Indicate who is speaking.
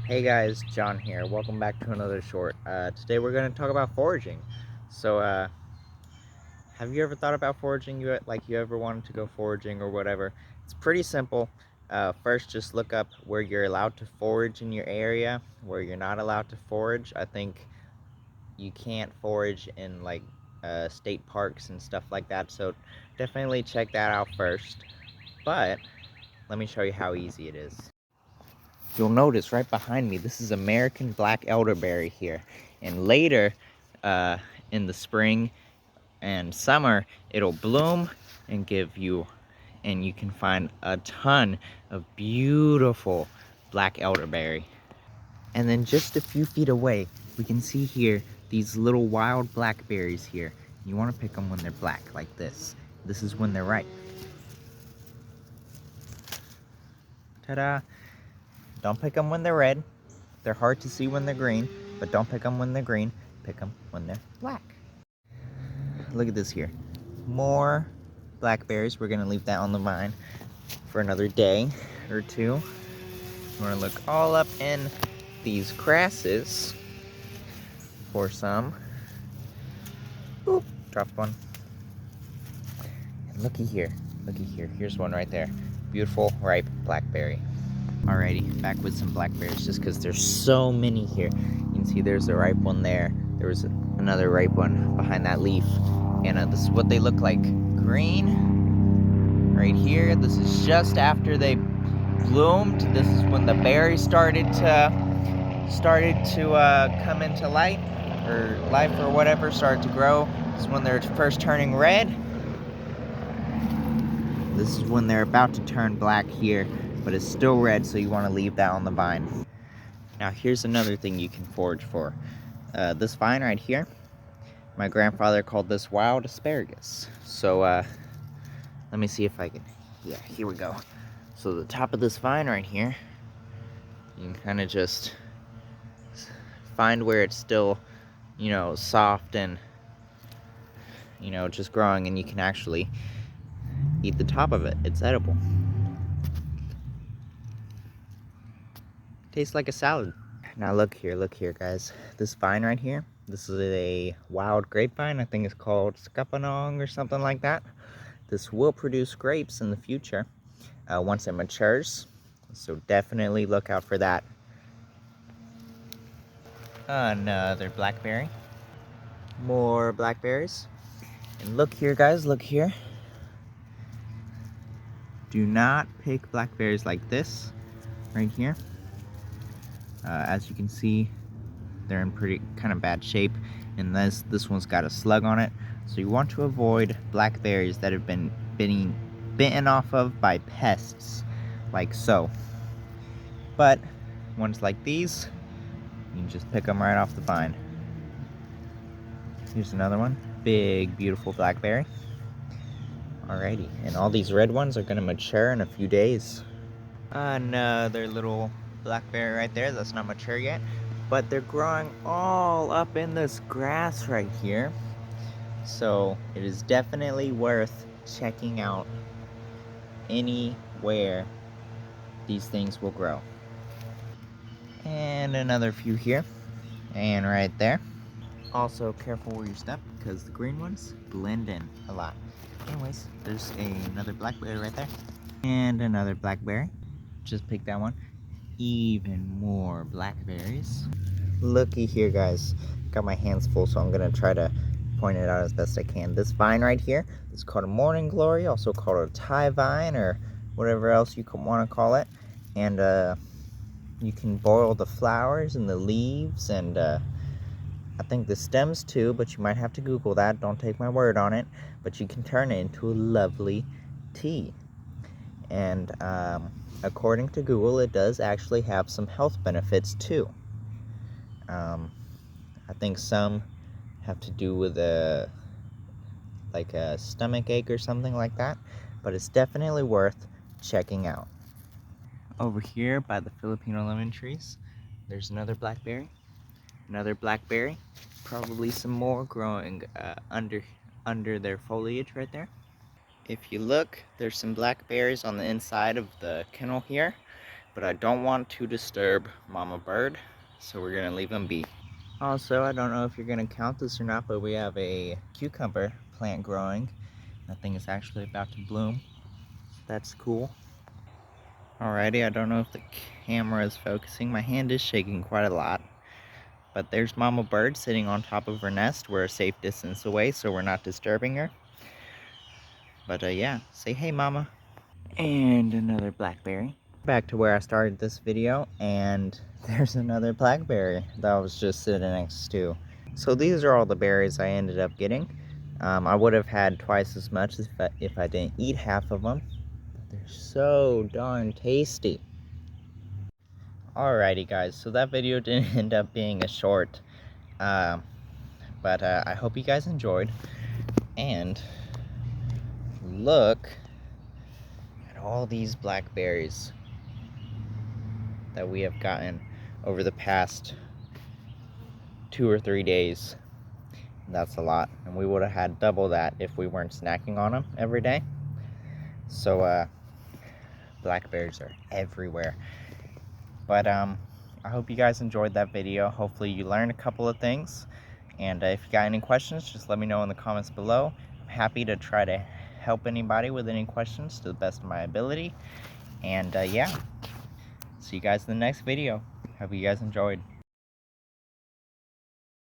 Speaker 1: Hey guys, John here. Welcome back to another short. Today we're going to talk about foraging. So, have you ever thought about foraging? You ever wanted to go foraging or whatever? It's pretty simple. First, just look up where you're allowed to forage in your area, where you're not allowed to forage. I think you can't forage in state parks and stuff like that. So, definitely check that out first. But let me show you how easy it is. You'll notice right behind me, this is American black elderberry here. And later, uh, in the spring and summer, it'll bloom and and you can find a ton of beautiful black elderberry. And then just a few feet away, we can see here these little wild blackberries here. You want to pick them when they're black, like this. This is when they're ripe. Ta-da! Don't pick them when they're red. They're hard to see when they're green, but don't pick them when they're green. Pick them when they're black. Look at this here. More blackberries. We're gonna leave that on the vine for another day or two. We're gonna look all up in these grasses for some. Oop, dropped one. And looky here, looky here. Here's one right there. Beautiful, ripe blackberry. Alrighty, back with some blackberries just because there's so many here. You can see there's a ripe one there. There was another ripe one behind that leaf. And this is what they look like. Green, right here. This is just after they bloomed. This is when the berries started to come into light or life or whatever, started to grow. This is when they're first turning red. This is when they're about to turn black here, but it's still red, so you want to leave that on the vine. Now here's another thing you can forage for. This vine right here, my grandfather called this wild asparagus. So let me see if I can, yeah, here we go. So the top of this vine right here, you can kind of just find where it's still, soft and, just growing, and you can actually eat the top of it. It's edible. Tastes like a salad. Now look here, guys. This vine right here, this is a wild grapevine. I think it's called scapanong or something like that. This will produce grapes in the future once it matures. So definitely look out for that. Another blackberry. More blackberries. And look here, guys, look here. Do not pick blackberries like this right here. As you can see, they're in pretty kind of bad shape, and this one's got a slug on it. So you want to avoid blackberries that have been bitten off of by pests, like so. But ones like these, you can just pick them right off the vine. Here's another one, big beautiful blackberry. Alrighty, and all these red ones are gonna mature in a few days. Another little blackberry right there that's not mature yet, but they're growing all up in this grass right here. So it is definitely worth checking out anywhere these things will grow. And another few here, and right there. Also careful where you step, because the green ones blend in a lot. Anyways, there's another blackberry right there. And another blackberry. Just picked that one. Even more blackberries. Looky here, guys. Got my hands full, so I'm gonna try to point it out as best I can. This vine right here is called a morning glory, also called a Thai vine, or whatever else you want to call it. And you can boil the flowers and the leaves, and I think the stems too, but you might have to Google that. Don't take my word on it. But you can turn it into a lovely tea. And according to Google, it does actually have some health benefits too. I think some have to do with a stomach ache or something like that, but it's definitely worth checking out. Over here by the Filipino lemon trees, there's another blackberry. Probably some more growing under their foliage right there. If you look, there's some blackberries on the inside of the kennel here. but I don't want to disturb Mama Bird, so we're gonna leave them be. Also, I don't know if you're gonna count this or not, but we have a cucumber plant growing. That thing is actually about to bloom. That's cool. Alrighty, I don't know if the camera is focusing. My hand is shaking quite a lot. But there's Mama Bird sitting on top of her nest. We're a safe distance away, so we're not disturbing her. But yeah, say hey, Mama. And another blackberry. Back to where I started this video, and there's another blackberry that I was just sitting next to. So these are all the berries I ended up getting. I would have had twice as much if I didn't eat half of them. They're so darn tasty. Alrighty guys, so that video didn't end up being a short, but I hope you guys enjoyed. And look at all these blackberries that we have gotten over the past 2 or 3 days. That's a lot, and we would have had double that if we weren't snacking on them every day. So blackberries are everywhere. But I hope you guys enjoyed that video. Hopefully you learned a couple of things, and if you got any questions, just let me know in the comments below. I'm happy to try to help anybody with any questions to the best of my ability. And yeah, see you guys in the next video. Hope you guys enjoyed.